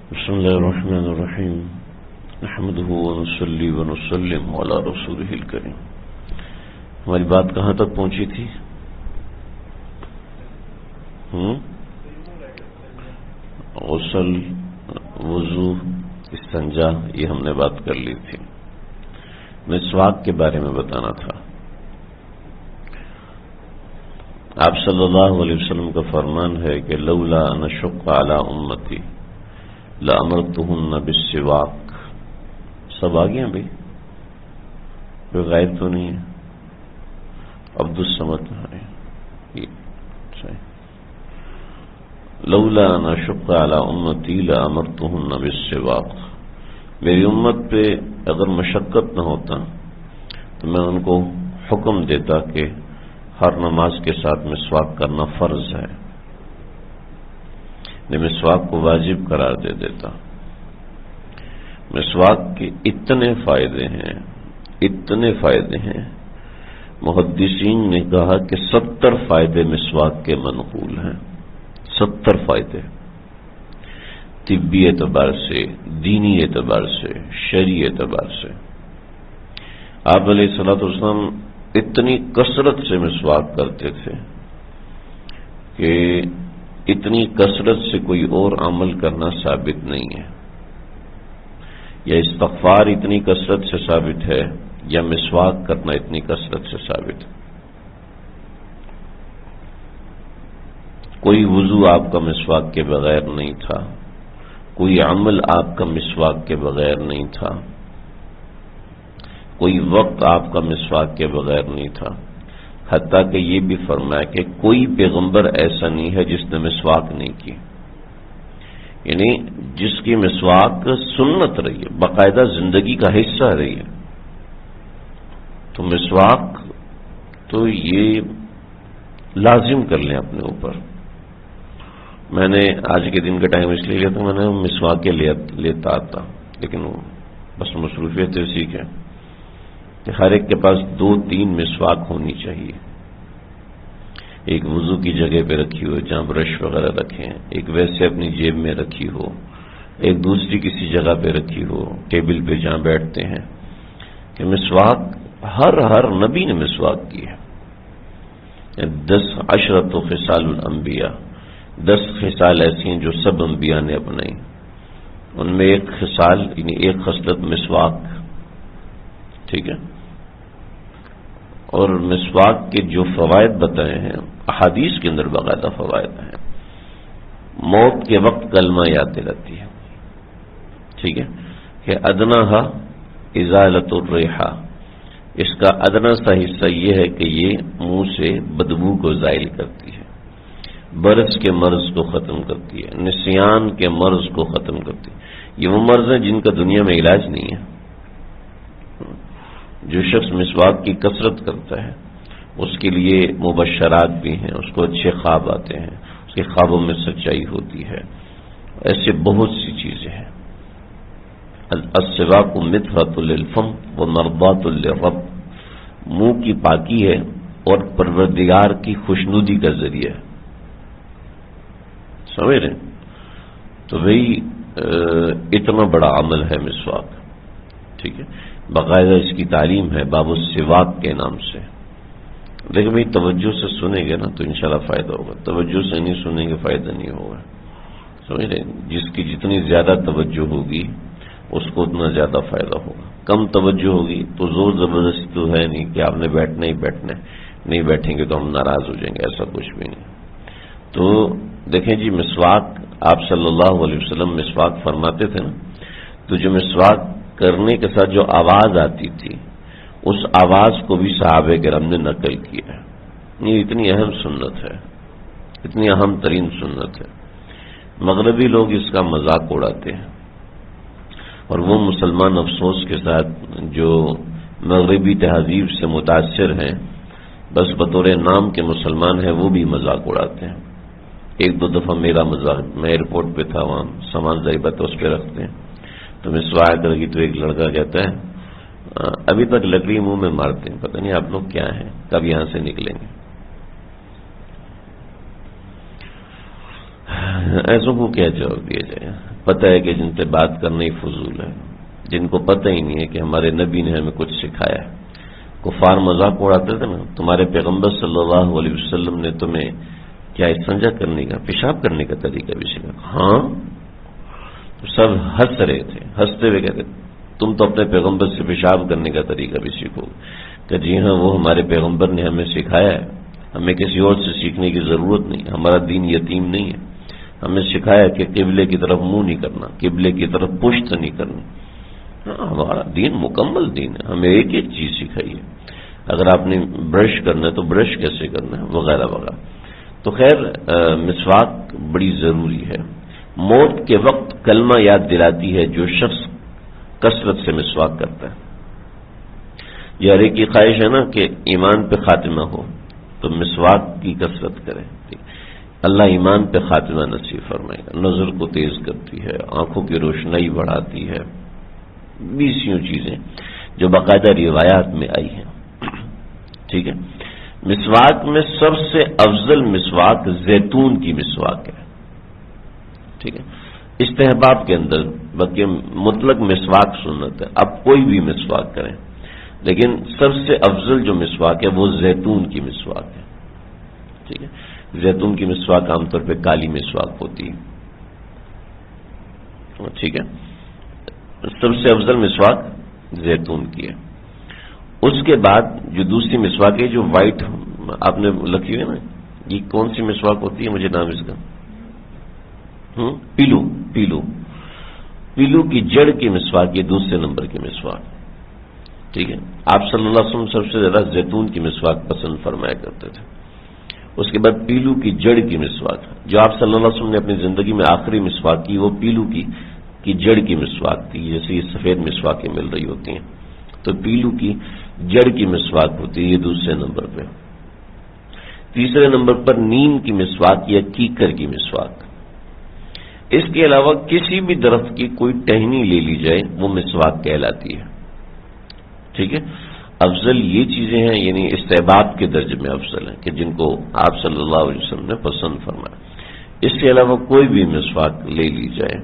بسم الله الرحمن الرحيم نحمده ونصلي ونسلم على رسوله الكريم. ہماری بات کہاں تک پہنچی تھی؟ غسل، وضو، استنجا، یہ ہم نے بات کر لی تھی. مسواک کے بارے میں بتانا تھا. آپ صلی اللہ علیہ وسلم کا فرمان ہے کہ لولا ان اشق علی امتی لامرتہن بالسواک. سب آ گئے ہیں بھائی؟ کوئی غائب تو نہیں ہے؟ عبد الصمد لولا ان اشق علی امتی لامرتہن بالسواک. میری امت پہ اگر مشقت نہ ہوتا تو میں ان کو حکم دیتا کہ ہر نماز کے ساتھ مسواک کرنا فرض ہے، مسواک کو واجب قرار دے دیتا. مسواک کے اتنے فائدے ہیں. محدثین نے کہا کہ 70 فائدے مسواک کے منقول ہیں. 70 فائدے، طبی اعتبار سے، دینی اعتبار سے، شرعی اعتبار سے. آپ علیہ الصلوۃ والسلام اتنی کثرت سے مسواک کرتے تھے کہ اتنی کثرت سے کوئی اور عمل کرنا ثابت نہیں ہے. یا استغفار اتنی کثرت سے ثابت ہے یا مسواک کرنا اتنی کثرت سے ثابت ہے. کوئی وضو آپ کا مسواک کے بغیر نہیں تھا، کوئی عمل آپ کا مسواک کے بغیر نہیں تھا، کوئی وقت آپ کا مسواک کے بغیر نہیں تھا. حتیٰ کہ یہ بھی فرمایا کہ کوئی پیغمبر ایسا نہیں ہے جس نے مسواک نہیں کی، یعنی جس کی مسواک سنت رہی ہے، باقاعدہ زندگی کا حصہ رہی ہے. تو مسواک تو یہ لازم کر لیں اپنے اوپر. میں نے آج کے دن کا ٹائم اس لیے لیا تھا، میں نے مسواک کے لیتا آتا، لیکن بس مصروفیت اسی کے کہ ہر ایک کے پاس 2-3 مسواک ہونی چاہیے. ایک وضو کی جگہ پہ رکھی ہو جہاں برش وغیرہ رکھیں، ایک ویسے اپنی جیب میں رکھی ہو، ایک دوسری کسی جگہ پہ رکھی ہو، ٹیبل پہ جہاں بیٹھتے ہیں. کہ مسواک ہر نبی نے مسواک کی ہے. 10 عشرۃ خصال الانبیاء، 10 خصال ایسی ہیں جو سب انبیاء نے اپنائی. ان میں ایک خصال یعنی ایک خصلت مسواک. ٹھیک ہے. اور مسواک کے جو فوائد بتائے ہیں احادیث کے اندر باقاعدہ فوائد ہیں. موت کے وقت کلمہ یاد دلاتی ہے. ٹھیک ہے. کہ ادناہا ازالۃ الریحہ، اس کا ادنا سا حصہ یہ ہے کہ یہ منہ سے بدبو کو زائل کرتی ہے، برس کے مرض کو ختم کرتی ہے، نسیان کے مرض کو ختم کرتی ہے. یہ وہ مرض ہیں جن کا دنیا میں علاج نہیں ہے. جو شخص مسواک کی کثرت کرتا ہے اس کے لیے مبشرات بھی ہیں، اس کو اچھے خواب آتے ہیں، اس کے خوابوں میں سچائی ہوتی ہے. ایسے بہت سی چیزیں ہیں. السواک مطہرۃ للفم ومرضاۃ للرب، منہ کی پاکی ہے اور پروردگار کی خوشنودی کا ذریعہ ہے. سمجھ رہے ہیں؟ تو بھئی اتنا بڑا عمل ہے مسواک. ٹھیک ہے. باقاعدہ اس کی تعلیم ہے باب السواک کے نام سے. لیکن بھئی توجہ سے سنیں گے نا تو انشاءاللہ فائدہ ہوگا، توجہ سے نہیں سنیں گے فائدہ نہیں ہوگا. سمجھ رہے ہیں؟ جس کی جتنی زیادہ توجہ ہوگی اس کو اتنا زیادہ فائدہ ہوگا. کم توجہ ہوگی تو زور زبردستی تو ہے نہیں کہ آپ نے بیٹھنا ہی بیٹھنا ہے، نہیں بیٹھیں گے تو ہم ناراض ہو جائیں گے، ایسا کچھ بھی نہیں. تو دیکھیں جی، مسواک آپ صلی اللہ علیہ وسلم مسواک فرماتے تھے نا، تو جو مسواک کرنے کے ساتھ جو آواز آتی تھی اس آواز کو بھی صحابہ کرام نے نقل کیا ہے. یہ اتنی اہم سنت ہے، اتنی اہم ترین سنت ہے. مغربی لوگ اس کا مذاق اڑاتے ہیں، اور وہ مسلمان افسوس کے ساتھ جو مغربی تہذیب سے متاثر ہیں، بس بطور نام کے مسلمان ہیں، وہ بھی مذاق اڑاتے ہیں. 1-2 دفعہ میرا مذاق، میں ایئرپورٹ پہ تھا، وہاں سامان ضریبت اس پہ رکھتے ہیں تو مسواک لگی تو ایک لڑکا کہتا ہے ابھی تک لکڑی منہ میں مارتے ہیں، پتہ نہیں آپ لوگ کیا ہیں، کب یہاں سے نکلیں گے. ایسوں کو کیا جواب دیا جائے؟ پتہ ہے کہ جن سے بات کرنا ہی فضول ہے، جن کو پتہ ہی نہیں ہے کہ ہمارے نبی نے ہمیں کچھ سکھایا ہے۔ کفار مذاق اڑاتے تھے نا، تمہارے پیغمبر صلی اللہ علیہ وسلم نے تمہیں کیا استنجا کرنے کا، پیشاب کرنے کا طریقہ بھی سکھایا؟ ہاں، سب ہنس رہے تھے، ہنستے ہوئے کہتے تم تو اپنے پیغمبر سے پیشاب کرنے کا طریقہ بھی سیکھو کہ جی ہاں، وہ ہمارے پیغمبر نے ہمیں سکھایا ہے، ہمیں کسی اور سے سیکھنے کی ضرورت نہیں، ہمارا دین یتیم نہیں ہے، ہمیں سکھایا کہ قبلے کی طرف منہ نہیں کرنا، قبلے کی طرف پشت نہیں کرنی۔ ہمارا دین مکمل دین ہے، ہمیں ایک ایک چیز سکھائی ہے، اگر آپ نے برش کرنا ہے تو برش کیسے کرنا ہے، وغیرہ وغیرہ۔ تو خیر مسواک بڑی ضروری ہے۔ موت کے وقت کلمہ یاد دلاتی ہے جو شخص کثرت سے مسواک کرتا ہے۔ یہ ہر ایک کی خواہش ہے نا کہ ایمان پہ خاتمہ ہو، تو مسواک کی کثرت کرے۔ اللہ ایمان پہ خاتمہ نصیب فرمائے گا، نظر کو تیز کرتی ہے، آنکھوں کی روشنائی بڑھاتی ہے، 20 چیزیں جو باقاعدہ روایات میں آئی ہیں۔ ٹھیک ہے، مسواک میں سب سے افضل مسواک زیتون کی مسواک ہے۔ ٹھیک ہے، استحباب کے اندر بلکہ مطلق مسواک سنت ہے، اب کوئی بھی مسواک کریں، لیکن سب سے افضل جو مسواک ہے وہ زیتون کی مسواک ہے۔ ٹھیک ہے، زیتون کی مسواک عام طور پہ کالی مسواک ہوتی ہے۔ ٹھیک ہے، سب سے افضل مسواک زیتون کی ہے۔ اس کے بعد جو دوسری مسواک ہے جو وائٹ آپ نے لکھی ہوئی ہے نا، یہ کون سی مسواک ہوتی ہے، مجھے نام اس کا، پیلو کی جڑ کی مسواک، یہ دوسرے نمبر کی مسواک۔ ٹھیک ہے، آپ صلی اللہ علیہ وسلم سب سے زیادہ زیتون کی مسواک پسند فرمایا کرتے تھے۔ اس کے بعد پیلو کی جڑ کی مسواک، جو آپ صلی اللہ علیہ وسلم نے اپنی زندگی میں آخری مسواک کی وہ پیلو کی جڑ کی مسواک تھی، جیسے یہ سفید مسواکیں مل رہی ہوتی ہیں، تو پیلو کی جڑ کی مسواک ہوتی ہے، یہ دوسرے نمبر پہ۔ تیسرے نمبر پر نیم کی مسواک یا کیکر کی مسواک۔ اس کے علاوہ کسی بھی درخت کی کوئی ٹہنی لے لی جائے وہ مسواک کہلاتی ہے۔ ٹھیک ہے، افضل یہ چیزیں ہیں، یعنی استحباب کے درجے میں افضل ہیں کہ جن کو آپ صلی اللہ علیہ وسلم نے پسند فرمایا۔ اس کے علاوہ کوئی بھی مسواک لے لی جائے،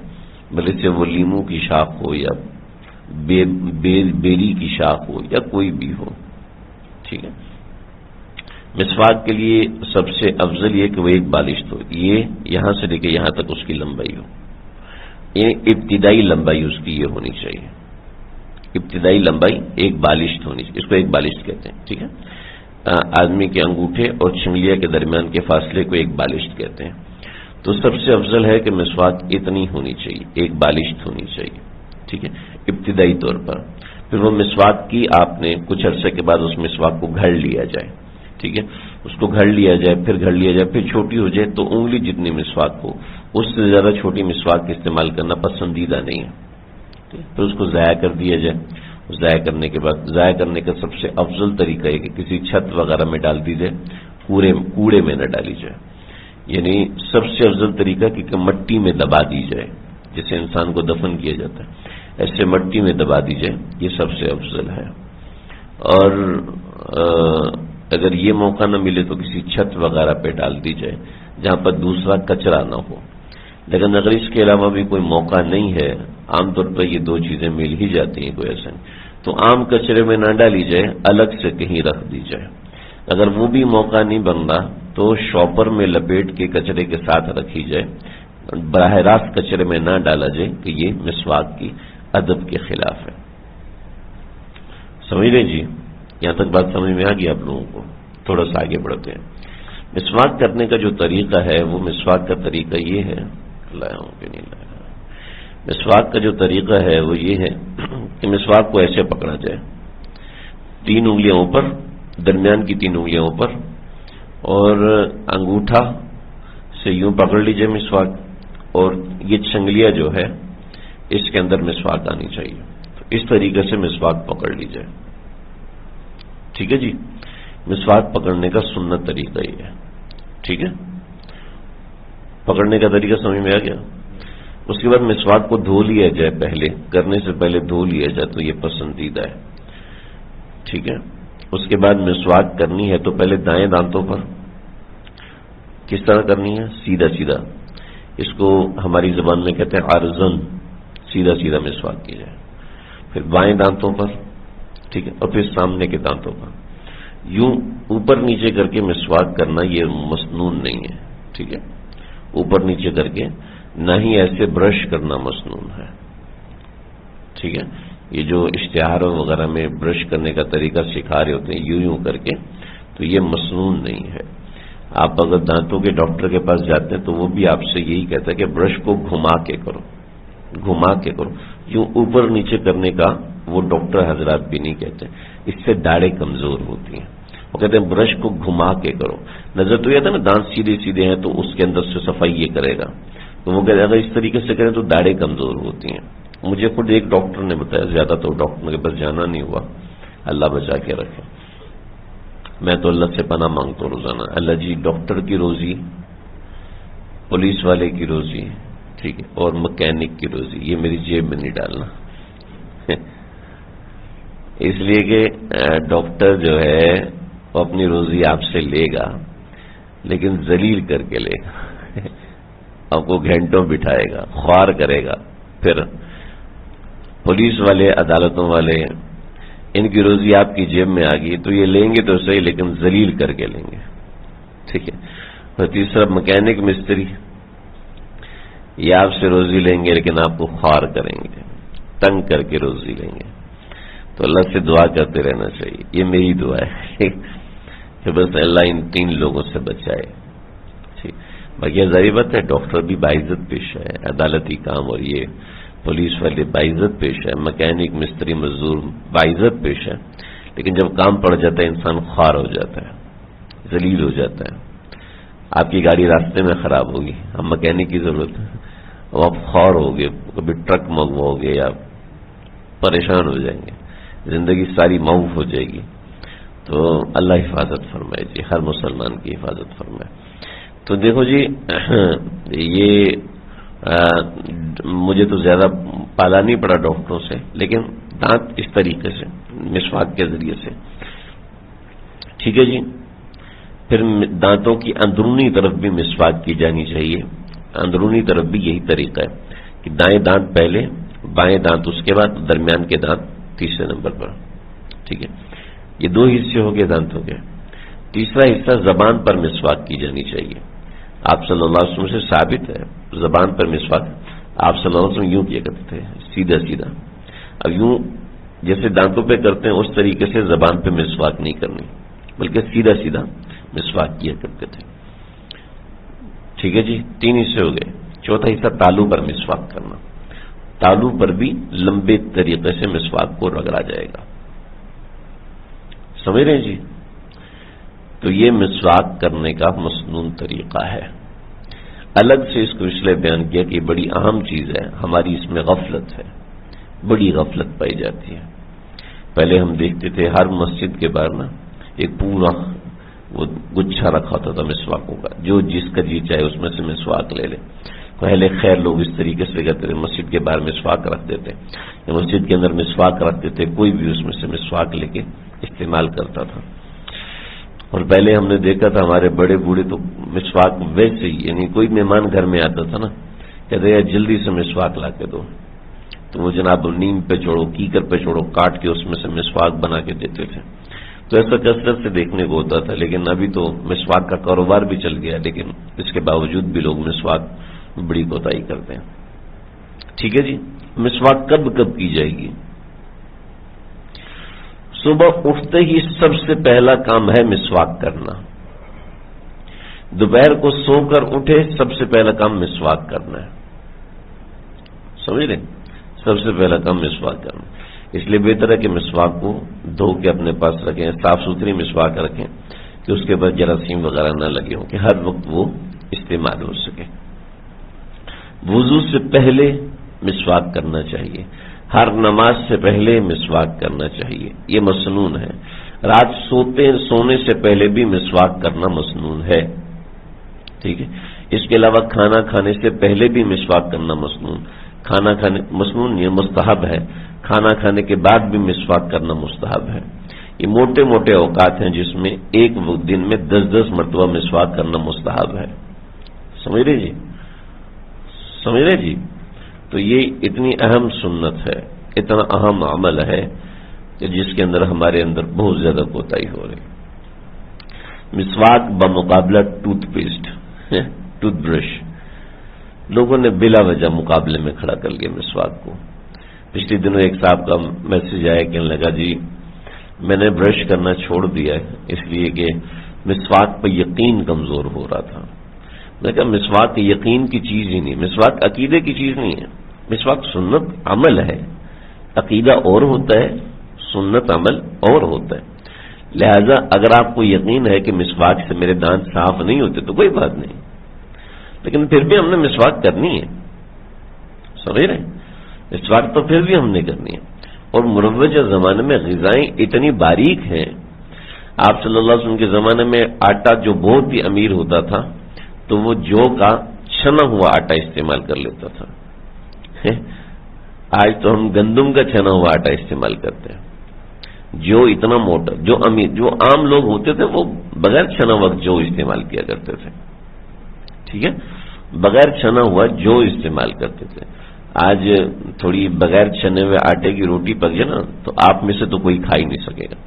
بھلے سے وہ لیمو کی شاخ ہو یا بیری کی شاخ ہو یا کوئی بھی ہو۔ ٹھیک ہے، مسواک کے لیے سب سے افضل یہ کہ وہ ایک بالشت ہو، یہ یہاں سے لے کے یہاں تک اس کی لمبائی ہو، یہ ابتدائی لمبائی اس کی یہ ہونی چاہیے، ابتدائی لمبائی ایک بالشت ہونی چاہیے، اس کو ایک بالشت کہتے ہیں۔ ٹھیک ہے، آدمی کے انگوٹھے اور چنگلیا کے درمیان کے فاصلے کو ایک بالشت کہتے ہیں۔ تو سب سے افضل ہے کہ مسواک اتنی ہونی چاہیے، ایک بالشت ہونی چاہیے۔ ٹھیک ہے، ابتدائی طور پر۔ پھر وہ مسواک کی آپ نے کچھ عرصے کے بعد اس مسواک کو گھڑ لیا جائے۔ ٹھیک ہے، اس کو گھڑ لیا جائے، پھر گھڑ لیا جائے، پھر چھوٹی ہو جائے، تو انگلی جتنی مسواک ہو اس سے زیادہ چھوٹی مسواک استعمال کرنا پسندیدہ نہیں ہے۔ پھر اس کو ضائع کر دیا جائے۔ ضائع کرنے کے بعد، ضائع کرنے کا سب سے افضل طریقہ ہے کہ کسی چھت وغیرہ میں ڈال دی جائے، کوڑے میں نہ ڈالی جائے، یعنی سب سے افضل طریقہ کہ مٹی میں دبا دی جائے، جیسے انسان کو دفن کیا جاتا ہے ایسے مٹی میں دبا دی جائے، یہ سب سے افضل ہے۔ اور اگر یہ موقع نہ ملے تو کسی چھت وغیرہ پہ ڈال دی جائے جہاں پر دوسرا کچرا نہ ہو۔ لیکن اگر اس کے علاوہ بھی کوئی موقع نہیں ہے، عام طور پر یہ دو چیزیں مل ہی جاتی ہیں کوئی ایسا نہیں، تو عام کچرے میں نہ ڈالی جائے، الگ سے کہیں رکھ دی جائے۔ اگر وہ بھی موقع نہیں بن رہا تو شاپر میں لپیٹ کے کچرے کے ساتھ رکھی جائے، براہ راست کچرے میں نہ ڈالا جائے کہ یہ مسواک کی ادب کے خلاف ہے۔ سمجھ لیں جی، یہاں تک بات سمجھ میں آ گئی آپ لوگوں کو؟ تھوڑا سا آگے بڑھتے ہیں۔ مسواک کرنے کا جو طریقہ ہے وہ مسواک کا طریقہ یہ ہے، مسواک کا جو طریقہ ہے وہ یہ ہے کہ مسواک کو ایسے پکڑا جائے، 3 انگلیاں اوپر، درمیان کی 3 انگلیاں اوپر، اور انگوٹھا سے یوں پکڑ لیجئے مسواک، اور یہ چنگلیا جو ہے اس کے اندر مسواک آنی چاہیے۔ تو اس طریقے سے مسواک پکڑ لی جائے۔ ٹھیک ہے جی، مسواک پکڑنے کا سنت طریقہ یہ ہے۔ ٹھیک ہے، پکڑنے کا طریقہ سمجھ میں آ گیا؟ اس کے بعد مسواک کو دھو لیا جائے، پہلے کرنے سے پہلے دھو لیا جائے تو یہ پسندیدہ ہے۔ ٹھیک ہے، اس کے بعد مسواک کرنی ہے تو پہلے دائیں دانتوں پر کس طرح کرنی ہے؟ سیدھا سیدھا، اس کو ہماری زبان میں کہتے ہیں عارضن، سیدھا سیدھا مسواک کی جائے، پھر بائیں دانتوں پر، ٹھیک ہے، اور پھر سامنے کے دانتوں پر، یوں اوپر نیچے کر کے مسواک کرنا یہ مسنون نہیں ہے، ٹھیک ہے، اوپر نیچے کر کے، نہ ہی ایسے برش کرنا مسنون ہے، ٹھیک ہے۔ یہ جو اشتہاروں وغیرہ میں برش کرنے کا طریقہ سکھا رہے ہوتے ہیں یوں یوں کر کے، تو یہ مسنون نہیں ہے۔ آپ اگر دانتوں کے ڈاکٹر کے پاس جاتے ہیں تو وہ بھی آپ سے یہی کہتا ہے کہ برش کو گھما کے کرو، گھما کے کرو، یوں اوپر نیچے کرنے کا وہ ڈاکٹر حضرات بھی نہیں کہتے، اس سے داڑھیں کمزور ہوتی ہیں۔ وہ کہتے ہیں برش کو گھما کے کرو، نظر تو یہ تھا نا دانت سیدھے سیدھے ہیں تو اس کے اندر سے صفائی یہ کرے گا، تو وہ کہتے ہیں اگر اس طریقے سے کریں تو داڑھیں کمزور ہوتی ہیں۔ مجھے خود ایک ڈاکٹر نے بتایا، زیادہ تو ڈاکٹر کے پاس جانا نہیں ہوا، اللہ بچا کے رکھے، میں تو اللہ سے پناہ مانگتا ہوں روزانہ، اللہ جی ڈاکٹر کی روزی، پولیس والے کی روزی، ٹھیک ہے، اور مکینک کی روزی یہ میری جیب میں نہیں ڈالنا اس لیے کہ ڈاکٹر جو ہے وہ اپنی روزی آپ سے لے گا لیکن ذلیل کر کے لے گا آپ کو گھنٹوں بٹھائے گا، خوار کرے گا۔ پھر پولیس والے، عدالتوں والے، ان کی روزی آپ کی جیب میں آ گئی تو یہ لیں گے تو صحیح لیکن ذلیل کر کے لیں گے، ٹھیک ہے۔ اور تیسرا مکینک، مستری، یہ آپ سے روزی لیں گے لیکن آپ کو خوار کریں گے، تنگ کر کے روزی لیں گے۔ تو اللہ سے دعا کرتے رہنا چاہیے، یہ میری دعا ہے کہ بس اللہ ان تین لوگوں سے بچائے، ٹھیک۔ باقی ظاہر بات ہے ڈاکٹر بھی باعزت پیش ہے، عدالتی کام، اور یہ پولیس والے باعزت پیش ہے، مکینک، مستری، مزدور باعزت پیش ہے، لیکن جب کام پڑ جاتا ہے انسان خوار ہو جاتا ہے، ذلیل ہو جاتا ہے۔ آپ کی گاڑی راستے میں خراب ہوگی، اب مکینک کی ضرورت ہے، اب آپ خوار ہو گے، کبھی ٹرک منگواؤ گے یا پریشان ہو جائیں گے، زندگی ساری معاف ہو جائے گی۔ تو اللہ حفاظت فرمائے جی، ہر مسلمان کی حفاظت فرمائے۔ تو دیکھو جی یہ مجھے تو زیادہ پالا نہیں پڑا ڈاکٹروں سے، لیکن دانت اس طریقے سے مسواک کے ذریعے سے، ٹھیک ہے جی۔ پھر دانتوں کی اندرونی طرف بھی مسواک کی جانی چاہیے، اندرونی طرف بھی یہی طریقہ ہے کہ دائیں دانت پہلے، بائیں دانت اس کے بعد، درمیان کے دانت تیسرے نمبر پر، ٹھیک ہے۔ یہ دو حصے ہو گئے دانتوں کے۔ تیسرا حصہ زبان پر مسواک کی جانی چاہیے، آپ صلی اللہ علیہ وسلم سے ثابت ہے زبان پر مسواک، آپ صلی اللہ علیہ وسلم یوں کیا کرتے تھے، سیدھا سیدھا۔ اب یوں جیسے دانتوں پہ کرتے ہیں اس طریقے سے زبان پہ مسواک نہیں کرنی، بلکہ سیدھا سیدھا مسواک کیا کرتے تھے، ٹھیک ہے جی۔ تین حصے ہو گئے۔ چوتھا حصہ تالو پر مسواک کرنا، تالو پر بھی لمبے طریقے سے مسواک کو رگڑا جائے گا، سمجھ رہے ہیں جی۔ تو یہ مسواک کرنے کا مسنون طریقہ ہے۔ الگ سے اس کو اس لیے بیان کیا کہ بڑی اہم چیز ہے، ہماری اس میں غفلت ہے، بڑی غفلت پائی جاتی ہے۔ پہلے ہم دیکھتے تھے ہر مسجد کے باہر نا ایک پورا وہ گچھا رکھا ہوتا تھا مسواکوں کا، جو جس کا جی چاہے اس میں سے مسواک لے لے۔ پہلے خیر لوگ اس طریقے سے کرتے تھے، مسجد کے باہر مسواک رکھ دیتے، مسجد کے اندر مسواک رکھتے تھے، کوئی بھی اس میں سے مسواک لے کے استعمال کرتا تھا۔ اور پہلے ہم نے دیکھا تھا ہمارے بڑے بوڑھے تو مسواک ویسے ہی، یعنی کوئی مہمان گھر میں آتا تھا نا، کہتے ہیں جلدی سے مسواک لا کے دو، تو وہ جناب نیم پہ چھوڑو، کیکر پہ چھوڑو، کاٹ کے اس میں سے مسواک بنا کے دیتے تھے۔ تو ایسا کثرت سے دیکھنے کو ہوتا تھا، لیکن ابھی تو مسواک کا کاروبار بھی چل گیا، لیکن اس کے باوجود بھی لوگ مسواک بڑی کوتاہی کرتے ہیں، ٹھیک ہے جی۔ مسواک کب کب کی جائے گی؟ صبح اٹھتے ہی سب سے پہلا کام ہے مسواک کرنا، دوپہر کو سو کر اٹھے سب سے پہلا کام مسواک کرنا ہے، سمجھ رہے؟ سب سے پہلا کام مسواک کرنا، اس لیے بہتر ہے کہ مسواک کو دھو کے اپنے پاس رکھیں، صاف ستھری مسواک رکھیں کہ اس کے بعد جراثیم وغیرہ نہ لگے ہوں، کہ ہر وقت وہ استعمال ہو سکے۔ وضو سے پہلے مسواک کرنا چاہیے، ہر نماز سے پہلے مسواک کرنا چاہیے، یہ مسنون ہے۔ رات سونے سے پہلے بھی مسواک کرنا مسنون ہے، ٹھیک ہے۔ اس کے علاوہ کھانا کھانے سے پہلے بھی مسواک کرنا مسنون یہ مستحب ہے، کھانا کھانے کے بعد بھی مسواک کرنا مستحب ہے۔ یہ موٹے موٹے اوقات ہیں جس میں ایک دن میں 10 مرتبہ مسواک کرنا مستحب ہے، سمجھ رہے جی۔ سمجھ رہے جی؟ تو یہ اتنی اہم سنت ہے، اتنا اہم عمل ہے کہ جس کے اندر ہمارے اندر بہت زیادہ کوتاہی ہو رہی۔ مسواک بمقابلہ ٹوتھ پیسٹ، ٹوتھ برش، لوگوں نے بلا وجہ مقابلے میں کھڑا کر لیا مسواک کو۔ پچھلے دنوں ایک صاحب کا میسج آیا، کہنے لگا جی میں نے برش کرنا چھوڑ دیا ہے اس لیے کہ مسواک پہ یقین کمزور ہو رہا تھا۔ میں نے کہا مسواک یقین کی چیز ہی نہیں، مسواک عقیدے کی چیز نہیں ہے، مسواک سنت عمل ہے، عقیدہ اور ہوتا ہے، سنت عمل اور ہوتا ہے۔ لہذا اگر آپ کو یقین ہے کہ مسواک سے میرے دانت صاف نہیں ہوتے تو کوئی بات نہیں، لیکن پھر بھی ہم نے مسواک کرنی ہے، سمجھ رہے ہیں؟ مسواک تو پھر بھی ہم نے کرنی ہے۔ اور مروجہ زمانے میں غذائیں اتنی باریک ہیں، آپ صلی اللہ علیہ وسلم کے زمانے میں آٹا جو بہت ہی امیر ہوتا تھا تو وہ جو کا چھنا ہوا آٹا استعمال کر لیتا تھا۔ آج تو ہم گندم کا چھنا ہوا آٹا استعمال کرتے ہیں۔ جو اتنا موٹا، جو امیر، جو عام لوگ ہوتے تھے وہ بغیر چھنا ہوا جو استعمال کیا کرتے تھے، ٹھیک ہے، بغیر چھنا ہوا جو استعمال کرتے تھے۔ آج تھوڑی بغیر چھنے ہوئے آٹے کی روٹی پک جائے نا تو آپ میں سے تو کوئی کھا ہی نہیں سکے گا۔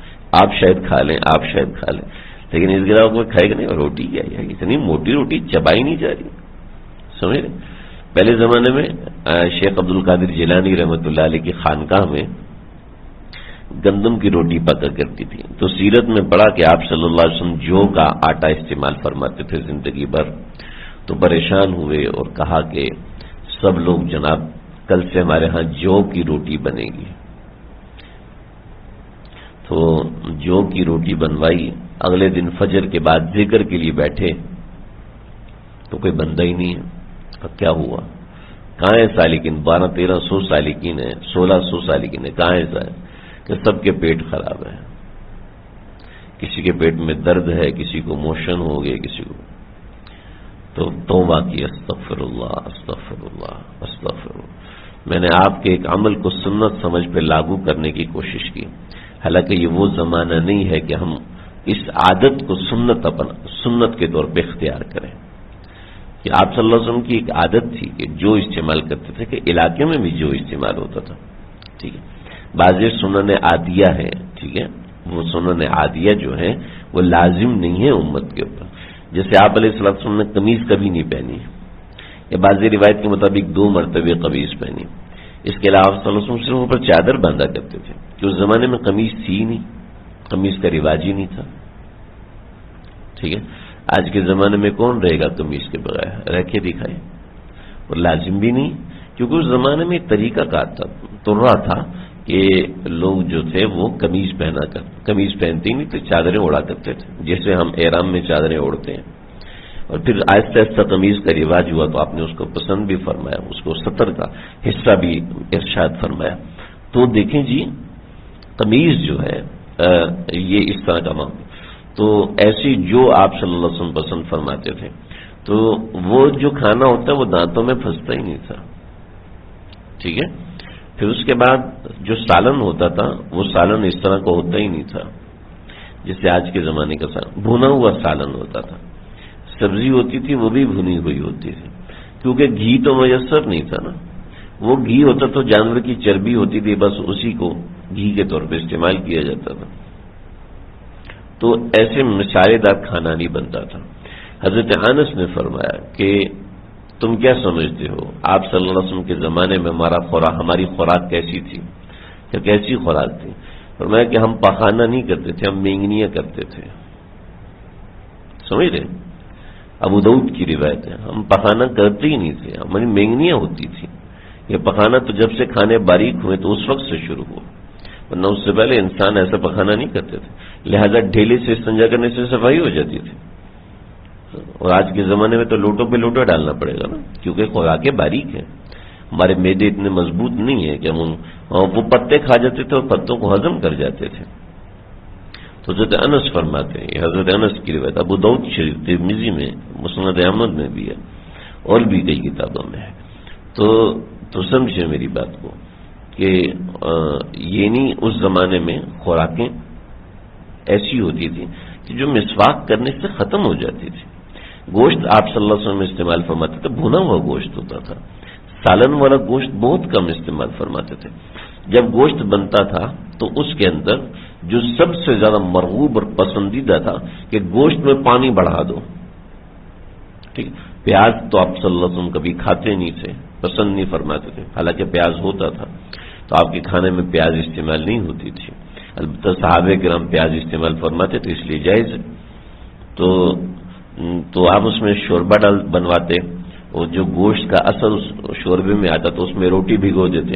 آپ شاید کھا لیں، آپ شاید کھا لیں، لیکن اس کے علاوہ کوئی کھائے گا نہیں۔ روٹی کیا ہے، اتنی موٹی روٹی چبائی نہیں جا رہی، سمجھ رہے؟ پہلے زمانے میں شیخ عبد القادر جیلانی رحمۃ اللہ علیہ کی خانقاہ میں گندم کی روٹی پکا کرتی تھی، تو سیرت میں پڑھا کہ آپ صلی اللہ علیہ وسلم جو کا آٹا استعمال فرماتے تھے زندگی بھر، تو پریشان ہوئے اور کہا کہ سب لوگ جناب کل سے ہمارے ہاں جو کی روٹی بنے گی۔ تو جو کی روٹی بنوائی، اگلے دن فجر کے بعد ذکر کے لیے بیٹھے تو کوئی بندہ ہی نہیں ہے۔ اب کیا ہوا؟ کہاں ہے سالکین؟ 1200-1300 سالکین ہیں، 1600 سالکین ہیں، کہاں ہے؟ کہ سب کے پیٹ خراب ہے، کسی کے پیٹ میں درد ہے، کسی کو موشن ہو گئے، کسی کو۔ تو توبہ کی، استغفر اللہ استغفر اللہ استغفر اللہ۔ میں نے آپ کے ایک عمل کو سنت سمجھ پہ لاگو کرنے کی کوشش کی، حالانکہ یہ وہ زمانہ نہیں ہے کہ ہم اس عادت کو سنت کے طور پہ اختیار کریں۔ کہ آپ صلی اللہ علیہ وسلم کی ایک عادت تھی کہ جو استعمال کرتے تھے، کہ علاقے میں بھی جو استعمال ہوتا تھا، ٹھیک ہے۔ بعض سنن عادیہ ہے، ٹھیک ہے، وہ سنن عادیہ جو ہے وہ لازم نہیں ہے امت کے اوپر۔ جیسے آپ علیہ السلام نے قمیض کبھی نہیں پہنی، یا بعض روایت کے مطابق 2 مرتبہ قمیض پہنی۔ اس کے علاوہ صلی اللہ علیہ وسلم صرف اوپر چادر باندھا کرتے تھے، کہ اس زمانے میں قمیض تھی نہیں، قمیض کا رواج ہی نہیں تھا، ٹھیک ہے۔ آج کے زمانے میں کون رہے گا قمیض کے بغیر؟ رہ کے دکھائے، اور لازم بھی نہیں، کیونکہ اس زمانے میں طریقہ کار تھا، ترا تھا کہ لوگ جو تھے وہ قمیض پہنتے ہی نہیں تھے، چادریں اوڑا کرتے تھے، جیسے ہم احرام میں چادریں اوڑھتے ہیں۔ اور پھر آہستہ آہستہ قمیض کا رواج ہوا تو آپ نے اس کو پسند بھی فرمایا، اس کو ستر کا حصہ بھی ارشاد فرمایا۔ تو دیکھیں جی، قمیض جو ہے یہ اس طرح کا معاملہ، تو ایسی جو آپ صلی اللہ علیہ وسلم پسند فرماتے تھے، تو وہ جو کھانا ہوتا ہے وہ دانتوں میں پھنستا ہی نہیں تھا، ٹھیک ہے۔ پھر اس کے بعد جو سالن ہوتا تھا وہ سالن اس طرح کا ہوتا ہی نہیں تھا جیسے آج کے زمانے کا سالن، بھونا ہوا سالن ہوتا تھا۔ سبزی ہوتی تھی وہ بھی بھنی ہوئی ہوتی تھی، کیونکہ گھی تو میسر نہیں تھا نا، وہ گھی ہوتا تو جانور کی چربی ہوتی تھی، بس اسی کو گھی کے طور پہ استعمال کیا جاتا تھا، تو ایسے مسالے دار کھانا نہیں بنتا تھا۔ حضرت انس نے فرمایا کہ تم کیا سمجھتے ہو آپ صلی اللہ علیہ وسلم کے زمانے میں ہماری خوراک کیسی تھی؟ کہ کیسی خوراک تھی؟ فرمایا کہ ہم پخانا نہیں کرتے تھے، ہم مینگنیاں کرتے تھے، سمجھ رہے؟ ابو داؤد کی روایت ہے، ہم پخانا کرتے ہی نہیں تھے، ہماری مینگنیاں ہوتی تھی۔ یہ پخانا تو جب سے کھانے باریک ہوئے تو اس وقت سے شروع ہوا، ورنہ اس سے پہلے انسان ایسا پخانا نہیں کرتے تھے، لہذا ڈھیلے سے استنجا کرنے سے صفائی ہو جاتی تھی۔ اور آج کے زمانے میں تو لوٹوں پہ لوٹا ڈالنا پڑے گا نا، کیونکہ خوراکیں باریک ہیں، ہمارے معدے اتنے مضبوط نہیں ہیں کہ ہم وہ پتے کھا جاتے تھے اور پتوں کو ہضم کر جاتے تھے۔ تو حضرت انس فرماتے ہیں، یہ حضرت انس کی روایت ابو داؤد شریف، ترمذی میں، مسند احمد میں بھی ہے، اور بھی کئی کتابوں میں ہے۔ تو سمجھے میری بات کو کہ یہ نہیں، اس زمانے میں خوراکیں ایسی ہوتی تھی کہ جو مسواک کرنے سے ختم ہو جاتی تھی۔ گوشت آپ صلی اللہ علیہ وسلم استعمال فرماتے تھے، بھنا ہوا گوشت ہوتا تھا، سالن والا گوشت بہت کم استعمال فرماتے تھے. جب گوشت بنتا تھا تو اس کے اندر جو سب سے زیادہ مرغوب اور پسندیدہ تھا کہ گوشت میں پانی بڑھا دو. ٹھیک. پیاز تو آپ صلی اللہ علیہ وسلم کبھی کھاتے نہیں تھے، پسند نہیں فرماتے تھے، حالانکہ پیاز ہوتا تھا تو آپ کے کھانے میں پیاز استعمال نہیں ہوتی تھی. البتہ صحابہ کرام پیاز استعمال فرماتے تو اس لیے جائز ہے. تو آپ اس میں شوربہ بنواتے، اور جو گوشت کا اثر اس شوربے میں آتا تو اس میں روٹی بھگو دیتے.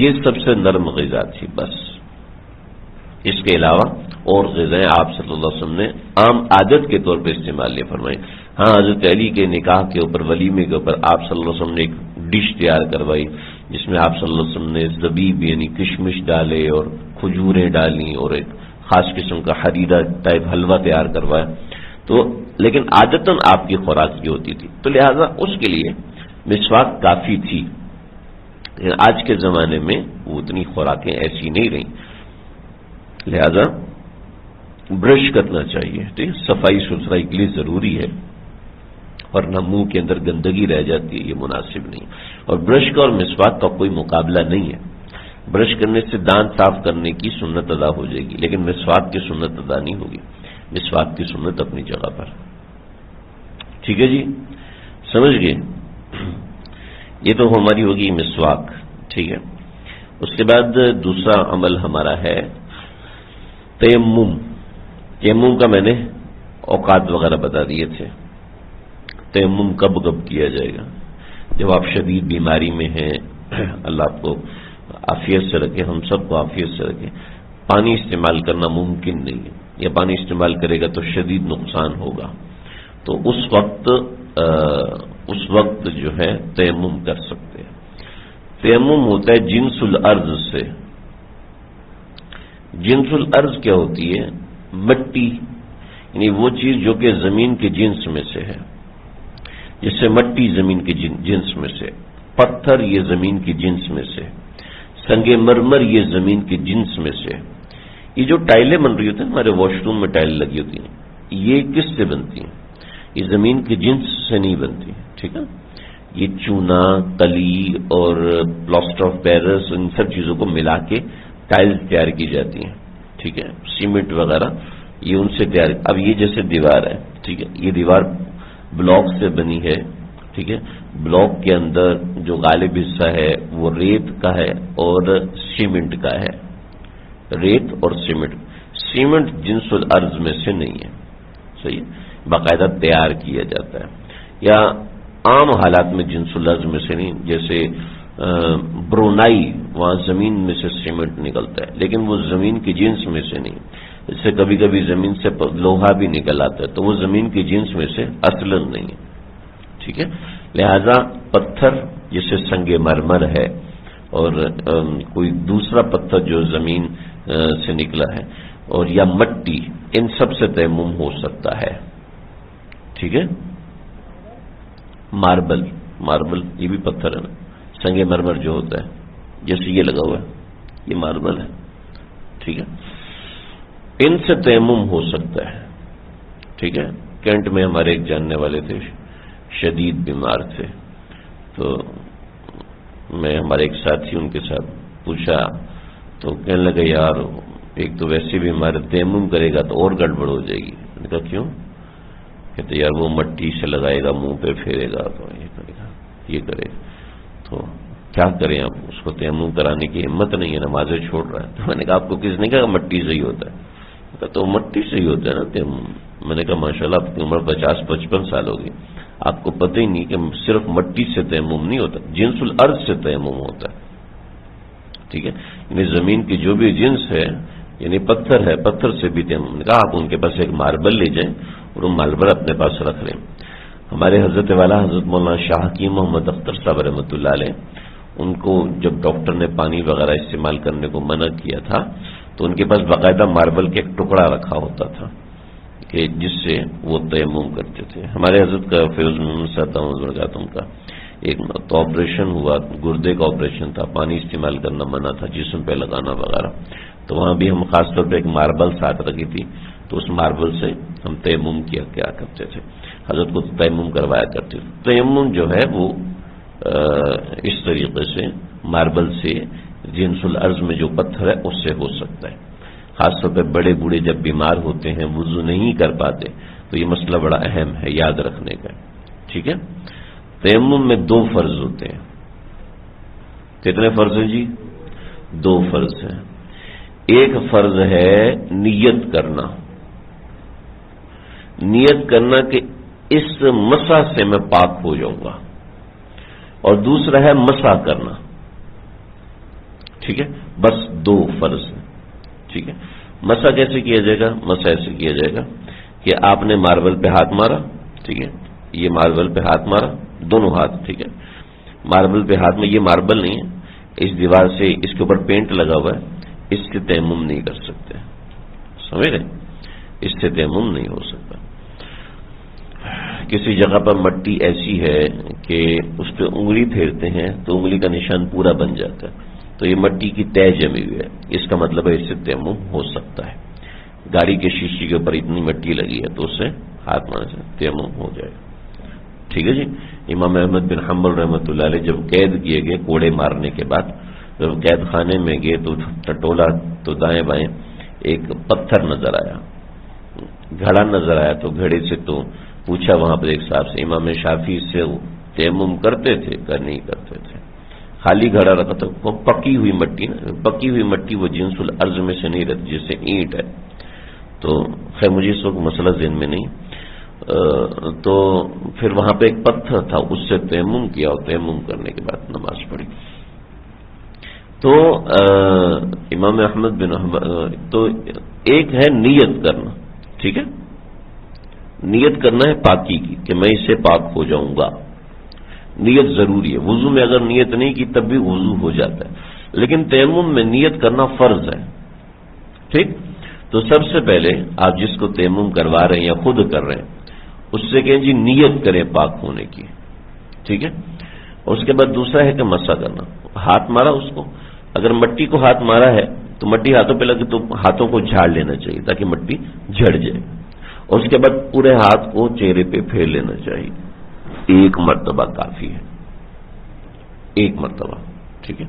یہ سب سے نرم غذا تھی بس. اس کے علاوہ اور غذائیں آپ صلی اللہ علیہ وسلم نے عام عادت کے طور پہ استعمال نہیں فرمائی. ہاں، حضرت علی کے نکاح کے اوپر، ولیمے کے اوپر آپ صلی اللہ علیہ وسلم نے ایک ڈش تیار کروائی جس میں آپ صلی اللہ علیہ وسلم نے زبیب یعنی کشمش ڈالے اور کھجوریں ڈالیں اور ایک خاص قسم کا حریرہ ٹائپ حلوہ تیار کروایا. تو لیکن عادتاً آپ کی خوراک یہ ہوتی تھی، تو لہذا اس کے لیے مسواک کافی تھی. لیکن آج کے زمانے میں وہ اتنی خوراکیں ایسی نہیں رہیں، لہذا برش کرنا چاہیے. ٹھیک، صفائی ستھرائی کے لیے ضروری ہے، ورنہ منہ کے اندر گندگی رہ جاتی ہے، یہ مناسب نہیں. اور برش کا اور مسواک کا کوئی مقابلہ نہیں ہے. برش کرنے سے دانت صاف کرنے کی سنت ادا ہو جائے گی، لیکن مسواک کی سنت ادا نہیں ہوگی. مسواک کی سنت اپنی جگہ پر. ٹھیک ہے جی، سمجھ گئے؟ یہ تو ہماری ہوگی مسواک. ٹھیک ہے. اس کے بعد دوسرا عمل ہمارا ہے تیمم. تیمم کا میں نے اوقات وغیرہ بتا دیے تھے. تیمم کب کب کیا جائے گا؟ جب آپ شدید بیماری میں ہیں، اللہ آپ کو عافیت سے رکھے، ہم سب کو عافیت سے رکھے. پانی استعمال کرنا ممکن نہیں ہے، یا پانی استعمال کرے گا تو شدید نقصان ہوگا. تو اس وقت جو ہے تیمم کر سکتے ہیں. تیمم ہوتا ہے جنس الارض سے. جنس الارض کیا ہوتی ہے؟ مٹی، یعنی وہ چیز جو کہ زمین کے جنس میں سے ہے. جیسے مٹی زمین کے جنس میں سے، پتھر یہ زمین کے جنس میں سے، سنگ مرمر یہ زمین کے جنس میں سے. یہ جو ٹائلیں بن رہی ہوتی ہیں، ہمارے واش روم میں ٹائل لگی ہوتی ہیں، یہ کس سے بنتی ہیں؟ یہ زمین کے جنس سے نہیں بنتی. ٹھیک ہے. یہ چونا، کلی اور پلاسٹر آف پیرس، ان سب چیزوں کو ملا کے ٹائلز تیار کی جاتی ہیں. ٹھیک ہے. سیمنٹ وغیرہ یہ ان سے تیار. اب یہ جیسے دیوار ہے، ٹھیک ہے، یہ دیوار بلاک سے بنی ہے. ٹھیک ہے. بلاک کے اندر جو غالب حصہ ہے وہ ریت کا ہے اور سیمنٹ کا ہے. ریت اور سیمنٹ. سیمنٹ جنس الارض میں سے نہیں ہے. صحیح ہے. باقاعدہ تیار کیا جاتا ہے. یا عام حالات میں جنس الارض میں سے نہیں، جیسے برونائی، وہاں زمین میں سے سیمنٹ نکلتا ہے، لیکن وہ زمین کے جنس میں سے نہیں. اس سے کبھی کبھی زمین سے لوہا بھی نکل آتا ہے، تو وہ زمین کے جنس میں سے اصلاً نہیں ہے. ٹھیک ہے. لہذا پتھر جیسے سنگ مرمر ہے اور کوئی دوسرا پتھر جو زمین سے نکلا ہے، اور یا مٹی، ان سب سے تیمم ہو سکتا ہے. ٹھیک ہے. ماربل یہ بھی پتھر ہے نا، سنگ مرمر جو ہوتا ہے، جیسے یہ لگا ہوا ہے، یہ ماربل ہے. ٹھیک ہے. ان سے تیمم ہو سکتا ہے. ٹھیک ہے. کینٹ میں ہمارے ایک جاننے والے تھے، شدید بیمار تھے، تو میں ہمارے ایک ساتھی ان کے ساتھ پوچھا تو کہنے لگا یار ایک تو ویسے بھی ہمارے تیمم کرے گا تو اور گڑبڑ ہو جائے گی. میں نے کہا کیوں؟ کہتے یار وہ مٹی سے لگائے گا، منہ پہ پھیرے گا تو یہ کرے گا، یہ کرے گا، تو کیا کریں آپ؟ اس کو تیمم کرانے کی ہمت نہیں ہے، نمازیں چھوڑ رہا ہے. تو میں نے کہا آپ کو کس نے کہا مٹی سے ہی ہوتا ہے؟ تو مٹی سے ہی ہوتا ہے نا تیمم. میں نے کہا ماشاءاللہ آپ کی عمر 50-55 سال ہوگی، آپ کو پتہ ہی نہیں کہ صرف مٹی سے تیمم نہیں ہوتا، جنس الارض سے تیمم ہوتا ہے. ٹھیک ہے. یعنی زمین کی جو بھی جنس ہے، یعنی پتھر ہے، پتھر سے بھی تیمم. نے کہا آپ ان کے پاس ایک ماربل لے جائیں اور وہ ماربل اپنے پاس رکھ لیں. ہمارے حضرت والا حضرت مولانا شاہ حکیم محمد اختر صاحب رحمۃ اللہ علیہ، ان کو جب ڈاکٹر نے پانی وغیرہ استعمال کرنے کو منع کیا تھا تو ان کے پاس باقاعدہ ماربل کا ایک ٹکڑا رکھا ہوتا تھا کہ جس سے وہ تیمم کرتے تھے. ہمارے حضرت کا فیروز محمد صاحب کا ایک تو آپریشن ہوا، گردے کا آپریشن تھا، پانی استعمال کرنا منع تھا، جسم پہ لگانا وغیرہ. تو وہاں بھی ہم خاص طور پہ ایک ماربل ساتھ رکھی تھی، تو اس ماربل سے ہم تیمم کیا کرتے تھے. حضرت کو تیمم کروایا کرتے تھے. تیمم جو ہے وہ اس طریقے سے ماربل سے جنس الارض میں جو پتھر ہے اس سے ہو سکتا ہے. خاص طور پہ بڑے بوڑھے جب بیمار ہوتے ہیں وضو نہیں کر پاتے تو یہ مسئلہ بڑا اہم ہے یاد رکھنے کا. ٹھیک ہے. تیمم میں 2 فرض ہوتے ہیں. کتنے فرض ہیں جی؟ 2 فرض ہیں. ایک فرض ہے نیت کرنا، نیت کرنا کہ اس مسح سے میں پاک ہو جاؤں گا، اور دوسرا ہے مسح کرنا. ٹھیک ہے. بس 2 فرض ہیں. ٹھیک ہے. مسح کیسے کیا جائے گا؟ مسح ایسے کیا جائے گا کہ آپ نے ماربل پہ ہاتھ مارا. ٹھیک ہے. یہ ماربل پہ ہاتھ مارا، دونوں ہاتھ. ٹھیک ہے. ماربل پہ ہاتھ میں، یہ ماربل نہیں ہے، اس دیوار سے اس کے اوپر پینٹ لگا ہوا ہے، اس سے تیمم نہیں کر سکتے. سمجھ رہے؟ اس سے تیمم نہیں ہو سکتا. کسی جگہ پر مٹی ایسی ہے کہ اس پہ انگلی پھیرتے ہیں تو انگلی کا نشان پورا بن جاتا ہے، تو یہ مٹی کی تہ جمی ہوئی ہے، اس کا مطلب ہے اس سے تیمم ہو سکتا ہے. گاڑی کے شیشے کے اوپر اتنی مٹی لگی ہے تو اس سے ہاتھ مارنے سے تیمم ہو جائے گا. ٹھیک ہے جی. امام احمد بن حنبل رحمۃ اللہ علیہ جب قید کیے گئے کوڑے مارنے کے بعد، جب قید خانے میں گئے تو ٹٹولا تو دائیں بائیں ایک پتھر نظر آیا، گھڑا نظر آیا، تو گھڑے سے تو پوچھا وہاں پر ایک صاحب سے، امام شافعی سے تیمم کرتے تھے کہ نہیں کرتے تھے؟ خالی گھڑا رکھا تھا. وہ پکی ہوئی مٹی نا، پکی ہوئی مٹی وہ جنس الارض میں سے نہیں رہتی جیسے اینٹ ہے. تو خیر مجھے اس وقت مسئلہ ذہن میں نہیں. تو پھر وہاں پہ ایک پتھر تھا، اس سے تیمم کیا اور تیمم کرنے کے بعد نماز پڑھی. تو امام احمد بن حنبل، تو ایک ہے نیت کرنا. ٹھیک ہے. نیت کرنا ہے پاکی کی کہ میں اس سے پاک ہو جاؤں گا. نیت ضروری ہے. وضو میں اگر نیت نہیں کی تب بھی وضو ہو جاتا ہے، لیکن تیمم میں نیت کرنا فرض ہے. ٹھیک. تو سب سے پہلے آپ جس کو تیمم کروا رہے ہیں یا خود کر رہے ہیں اس سے کہیں جی نیت کریں پاک ہونے کی. ٹھیک ہے. اور اس کے بعد دوسرا ہے کہ مسح کرنا. ہاتھ مارا اس کو، اگر مٹی کو ہاتھ مارا ہے تو مٹی ہاتھوں پہ لگے تو ہاتھوں کو جھاڑ لینا چاہیے تاکہ مٹی جھڑ جائے. اور اس کے بعد پورے ہاتھ کو چہرے پہ پھیر لینا چاہیے. 1 مرتبہ کافی ہے، 1 مرتبہ. ٹھیک ہے.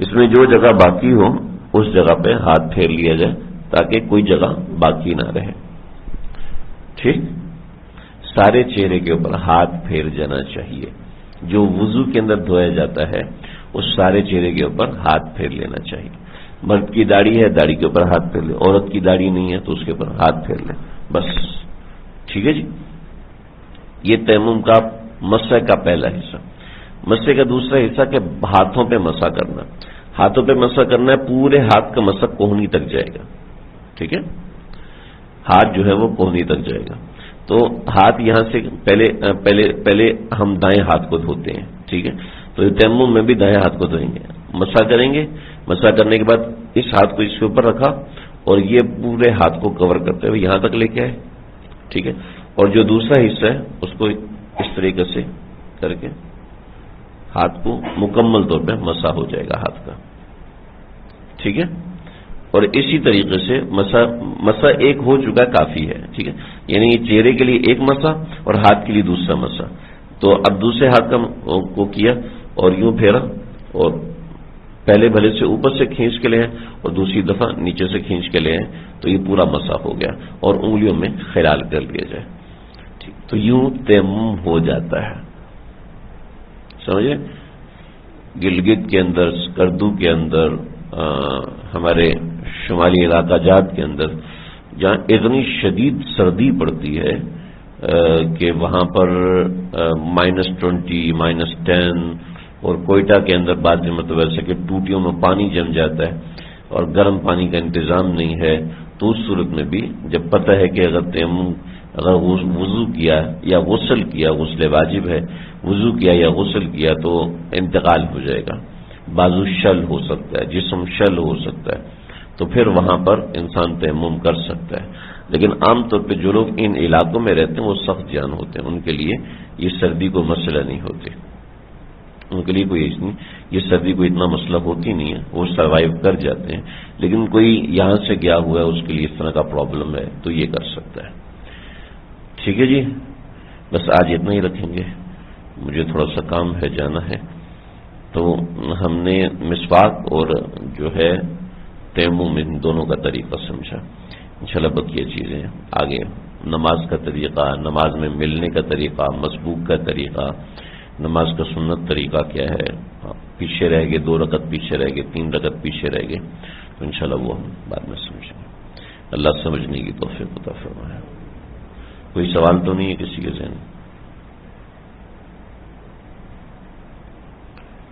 اس میں جو جگہ باقی ہو اس جگہ پہ ہاتھ پھیر لیا جائے تاکہ کوئی جگہ باقی نہ رہے. ٹھیک. سارے چہرے کے اوپر ہاتھ پھیر جانا چاہیے. جو وضو کے اندر دھویا جاتا ہے اس سارے چہرے کے اوپر ہاتھ پھیر لینا چاہیے. مرد کی داڑھی ہے، داڑھی کے اوپر ہاتھ پھیر لے. عورت کی داڑھی نہیں ہے تو اس کے اوپر ہاتھ پھیر لے بس. ٹھیک ہے جی. یہ تیمم کا مسح کا پہلا حصہ. مسح کا دوسرا حصہ کہ ہاتھوں پہ مسح کرنا. ہاتھوں پہ مسح کرنا ہے، پورے ہاتھ کا مسح کوہنی تک جائے گا. ٹھیک ہے. ہاتھ جو ہے وہ کوہنی تک جائے گا. تو ہاتھ یہاں سے پہلے ہم دائیں ہاتھ کو دھوتے ہیں. ٹھیک ہے. تو تیمم میں بھی دائیں ہاتھ کو دھوئیں گے، مسح کریں گے. مسح کرنے کے بعد اس ہاتھ کو اس کے اوپر رکھا اور یہ پورے ہاتھ کو کور کرتے ہوئے یہاں تک لے کے آئے. ٹھیک ہے. اور جو دوسرا حصہ ہے اس کو اس طریقے سے کر کے ہاتھ کو مکمل طور پہ مسح ہو جائے گا ہاتھ کا. ٹھیک ہے. اور اسی طریقے سے مسح ایک ہو چکا کافی ہے. ٹھیک ہے. یعنی چہرے کے لیے ایک مسح اور ہاتھ کے لیے دوسرا مسح. تو اب دوسرے ہاتھ کو کیا اور یوں پھیرا اور پہلے بھلے سے اوپر سے کھینچ کے لے آئے اور دوسری دفعہ نیچے سے کھینچ کے لے آئے تو یہ پورا مسح ہو گیا. اور انگلیوں میں خلال کر لیا جائے. ٹھیک. تو یوں تیمم ہو جاتا ہے. سمجھے؟ گلگت کے اندر، اسکردو کے اندر، ہمارے شمالی علاقہ جات کے اندر جہاں اتنی شدید سردی پڑتی ہے کہ وہاں پر -20 -10 اور کوئٹہ کے اندر بعض مطلب ایسے کہ ٹوٹیوں میں پانی جم جاتا ہے اور گرم پانی کا انتظام نہیں ہے. تو اس صورت میں بھی جب پتہ ہے کہ اگر وضو کیا یا غسل کیا، غسل واجب ہے، وضو کیا یا غسل کیا تو انتقال ہو جائے گا، بازو شل ہو سکتا ہے، جسم شل ہو سکتا ہے، تو پھر وہاں پر انسان تیمم کر سکتا ہے. لیکن عام طور پہ جو لوگ ان علاقوں میں رہتے ہیں وہ سخت جان ہوتے ہیں، ان کے لیے یہ سردی کو مسئلہ نہیں ہوتی. ان کے لیے کوئی نہیں، یہ سردی کو اتنا مسئلہ ہوتی نہیں ہے، وہ سروائیو کر جاتے ہیں. لیکن کوئی یہاں سے گیا ہوا ہے، اس کے لیے اس طرح کا پرابلم ہے تو یہ کر سکتا ہے. ٹھیک ہے جی. بس آج اتنا ہی رکھیں گے. مجھے تھوڑا سا کام ہے، جانا ہے، تو ہم نے مسواک اور جو ہے تیمم ان دونوں کا طریقہ سمجھا. انشاءاللہ بقیہ چیزیں آگے، نماز کا طریقہ، نماز میں ملنے کا طریقہ، مسبوق کا طریقہ، نماز کا سنت طریقہ کیا ہے، پیچھے رہ گئے 2 رکعت پیچھے رہ گئے، 3 رکعت پیچھے رہ گئے، تو انشاءاللہ وہ ہم بعد میں سمجھیں گے. اللہ سمجھنے کی توفیق عطا فرمائے. کوئی سوال تو نہیں ہے کسی کے ذہن میں؟